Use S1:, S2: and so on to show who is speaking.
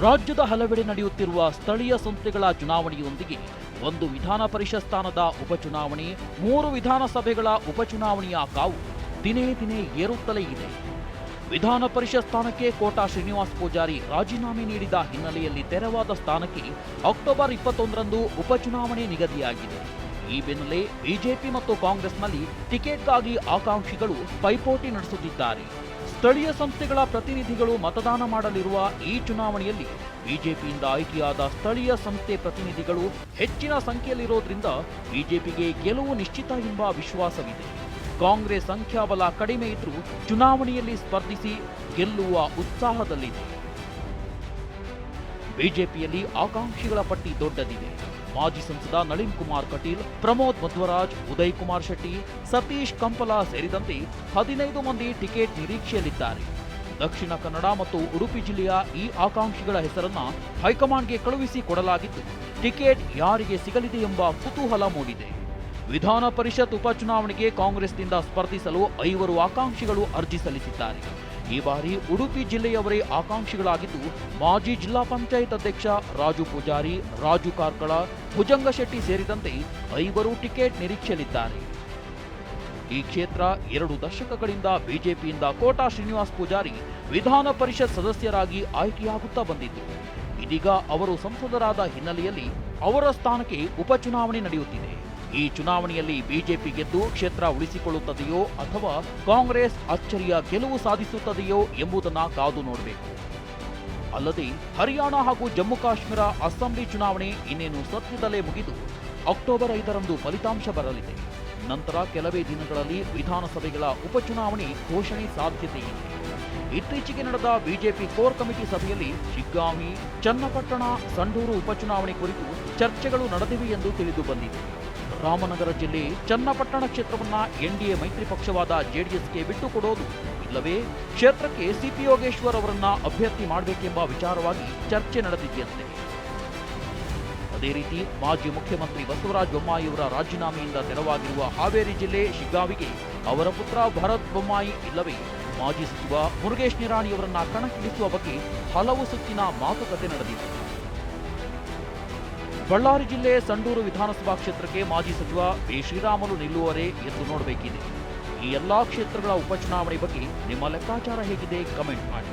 S1: ರಾಜ್ಯದ ಹಲವೆಡೆ ನಡೆಯುತ್ತಿರುವ ಸ್ಥಳೀಯ ಸಂಸ್ಥೆಗಳ ಚುನಾವಣೆಯೊಂದಿಗೆ ಒಂದು ವಿಧಾನ ಪರಿಷತ್ ಸ್ಥಾನದ ಉಪಚುನಾವಣೆ, 3 ವಿಧಾನಸಭೆಗಳ ಉಪಚುನಾವಣೆಯ ಕಾವು ದಿನೇ ದಿನೇ ಏರುತ್ತಲೇ ಇದೆ. ವಿಧಾನ ಪರಿಷತ್ ಸ್ಥಾನಕ್ಕೆ ಕೋಟಾ ಶ್ರೀನಿವಾಸ್ ಪೂಜಾರಿ ರಾಜೀನಾಮೆ ನೀಡಿದ ಹಿನ್ನೆಲೆಯಲ್ಲಿ ತೆರವಾದ ಸ್ಥಾನಕ್ಕೆ ಅಕ್ಟೋಬರ್ 21ರಂದು ಉಪಚುನಾವಣೆ ನಿಗದಿಯಾಗಿದೆ. ಈ ಬೆನ್ನಲ್ಲೇ ಬಿಜೆಪಿ ಮತ್ತು ಕಾಂಗ್ರೆಸ್ನಲ್ಲಿ ಟಿಕೆಟ್ಗಾಗಿ ಆಕಾಂಕ್ಷಿಗಳು ಪೈಪೋಟಿ ನಡೆಸುತ್ತಿದ್ದಾರೆ. ಸ್ಥಳೀಯ ಸಂಸ್ಥೆಗಳ ಪ್ರತಿನಿಧಿಗಳು ಮತದಾನ ಮಾಡಲಿರುವ ಈ ಚುನಾವಣೆಯಲ್ಲಿ ಬಿಜೆಪಿಯಿಂದ ಆಯ್ಕೆಯಾದ ಸ್ಥಳೀಯ ಸಂಸ್ಥೆ ಪ್ರತಿನಿಧಿಗಳು ಹೆಚ್ಚಿನ ಸಂಖ್ಯೆಯಲ್ಲಿರೋದ್ರಿಂದ ಬಿಜೆಪಿಗೆ ಗೆಲುವು ನಿಶ್ಚಿತ ಎಂಬ ವಿಶ್ವಾಸವಿದೆ. ಕಾಂಗ್ರೆಸ್ ಸಂಖ್ಯಾಬಲ ಕಡಿಮೆ ಇದ್ರೂ ಚುನಾವಣೆಯಲ್ಲಿ ಸ್ಪರ್ಧಿಸಿ ಗೆಲ್ಲುವ ಉತ್ಸಾಹದಲ್ಲಿದೆ. ಬಿಜೆಪಿಯಲ್ಲಿ ಆಕಾಂಕ್ಷಿಗಳ ಪಟ್ಟಿ ದೊಡ್ಡದಿದೆ. ಮಾಜಿ ಸಂಸದ ನಳಿನ್ ಕುಮಾರ್ ಕಟೀಲ್, ಪ್ರಮೋದ್ ಮಧ್ವರಾಜ್, ಉದಯ್ ಕುಮಾರ್ ಶೆಟ್ಟಿ, ಸತೀಶ್ ಕಂಪಲ ಸೇರಿದಂತೆ 15 ಮಂದಿ ಟಿಕೆಟ್ ನಿರೀಕ್ಷೆಯಲ್ಲಿದ್ದಾರೆ. ದಕ್ಷಿಣ ಕನ್ನಡ ಮತ್ತು ಉಡುಪಿ ಜಿಲ್ಲೆಯ ಈ ಆಕಾಂಕ್ಷಿಗಳ ಹೆಸರನ್ನ ಹೈಕಮಾಂಡ್ಗೆ ಕಳುಹಿಸಿ ಕೊಡಲಾಗಿದ್ದು, ಟಿಕೆಟ್ ಯಾರಿಗೆ ಸಿಗಲಿದೆ ಎಂಬ ಕುತೂಹಲ ಮೂಡಿದೆ. ವಿಧಾನ ಪರಿಷತ್ ಉಪಚುನಾವಣೆಗೆ ಕಾಂಗ್ರೆಸ್ನಿಂದ ಸ್ಪರ್ಧಿಸಲು 5 ಆಕಾಂಕ್ಷಿಗಳು ಅರ್ಜಿ ಸಲ್ಲಿಸಿದ್ದಾರೆ. ಈ ಬಾರಿ ಉಡುಪಿ ಜಿಲ್ಲೆಯವರೇ ಆಕಾಂಕ್ಷಿಗಳಾಗಿದ್ದು, ಮಾಜಿ ಜಿಲ್ಲಾ ಪಂಚಾಯತ್ ಅಧ್ಯಕ್ಷ ರಾಜು ಪೂಜಾರಿ, ರಾಜು ಕಾರ್ಕಳ, ಭುಜಂಗ ಶೆಟ್ಟಿ ಸೇರಿದಂತೆ 5 ಟಿಕೆಟ್ ನಿರೀಕ್ಷೆಯಲ್ಲಿದ್ದಾರೆ. ಈ ಕ್ಷೇತ್ರ 2 ದಶಕಗಳಿಂದ ಬಿಜೆಪಿಯಿಂದ ಕೋಟಾ ಶ್ರೀನಿವಾಸ್ ಪೂಜಾರಿ ವಿಧಾನ ಪರಿಷತ್ ಸದಸ್ಯರಾಗಿ ಆಯ್ಕೆಯಾಗುತ್ತಾ ಬಂದಿದ್ದು, ಇದೀಗ ಅವರು ಸಂಸದರಾದ ಹಿನ್ನೆಲೆಯಲ್ಲಿ ಅವರ ಸ್ಥಾನಕ್ಕೆ ಉಪಚುನಾವಣೆ ನಡೆಯುತ್ತಿದೆ. ಈ ಚುನಾವಣೆಯಲ್ಲಿ ಬಿಜೆಪಿ ಗೆದ್ದು ಕ್ಷೇತ್ರ ಉಳಿಸಿಕೊಳ್ಳುತ್ತದೆಯೋ ಅಥವಾ ಕಾಂಗ್ರೆಸ್ ಅಚ್ಚರಿಯ ಗೆಲುವು ಸಾಧಿಸುತ್ತದೆಯೋ ಎಂಬುದನ್ನು ಕಾದು ನೋಡಬೇಕು. ಅಲ್ಲದೆ ಹರಿಯಾಣ ಹಾಗೂ ಜಮ್ಮು ಕಾಶ್ಮೀರ ಅಸೆಂಬ್ಲಿ ಚುನಾವಣೆ ಇನ್ನೇನು ಸದ್ಯದಲ್ಲೇ ಮುಗಿದು ಅಕ್ಟೋಬರ್ 5ರಂದು ಫಲಿತಾಂಶ ಬರಲಿದೆ. ನಂತರ ಕೆಲವೇ ದಿನಗಳಲ್ಲಿ ವಿಧಾನಸಭೆಗಳ ಉಪಚುನಾವಣೆ ಘೋಷಣೆ ಸಾಧ್ಯತೆ ಇದೆ. ಇತ್ತೀಚೆಗೆ ನಡೆದ ಬಿಜೆಪಿ ಕೋರ್ ಕಮಿಟಿ ಸಭೆಯಲ್ಲಿ ಶಿಗ್ಗಾಂವಿ, ಚನ್ನಪಟ್ಟಣ, ಸಂಡೂರು ಉಪಚುನಾವಣೆ ಕುರಿತು ಚರ್ಚೆಗಳು ನಡೆದಿವೆ ಎಂದು ತಿಳಿದು ಬಂದಿದೆ. ರಾಮನಗರ ಜಿಲ್ಲೆ ಚನ್ನಪಟ್ಟಣ ಕ್ಷೇತ್ರವನ್ನ ಎನ್ಡಿಎ ಮೈತ್ರಿ ಪಕ್ಷವಾದ ಜೆಡಿಎಸ್ಗೆ ಬಿಟ್ಟುಕೊಡೋದು ಇಲ್ಲವೇ ಕ್ಷೇತ್ರಕ್ಕೆ ಸಿಪಿ ಯೋಗೇಶ್ವರ್ ಅವರನ್ನ ಅಭ್ಯರ್ಥಿ ಮಾಡಬೇಕೆಂಬ ವಿಚಾರವಾಗಿ ಚರ್ಚೆ ನಡೆದಿದೆಯಂತೆ. ಅದೇ ರೀತಿ ಮಾಜಿ ಮುಖ್ಯಮಂತ್ರಿ ಬಸವರಾಜ ಬೊಮ್ಮಾಯಿಯವರ ರಾಜೀನಾಮೆಯಿಂದ ತೆರವಾಗಿರುವ ಹಾವೇರಿ ಜಿಲ್ಲೆ ಶಿಗ್ಗಾವಿಗೆ ಅವರ ಪುತ್ರ ಭರತ್ ಬೊಮ್ಮಾಯಿ ಇಲ್ಲವೇ ಮಾಜಿ ಸಚಿವ ಮುರುಗೇಶ್ ನಿರಾಣಿಯವರನ್ನ ಕಣಕ್ಕಿಳಿಸುವ ಬಗ್ಗೆ ಹಲವು ಸುತ್ತಿನ ಮಾತುಕತೆ ನಡೆದಿದೆ. ಬಳ್ಳಾರಿ ಜಿಲ್ಲೆ ಸಂಡೂರು ವಿಧಾನಸಭಾ ಕ್ಷೇತ್ರಕ್ಕೆ ಮಾಜಿ ಸಚಿವ ಬಿ ಶ್ರೀರಾಮುಲು ನಿಲ್ಲುವರೇ ಎಂದು ನೋಡಬೇಕಿದೆ. ಈ ಎಲ್ಲಾ ಕ್ಷೇತ್ರಗಳ ಉಪಚುನಾವಣೆ ಬಗ್ಗೆ ನಿಮ್ಮ ಲೆಕ್ಕಾಚಾರ ಹೇಗಿದೆ? ಕಮೆಂಟ್ ಮಾಡಿ.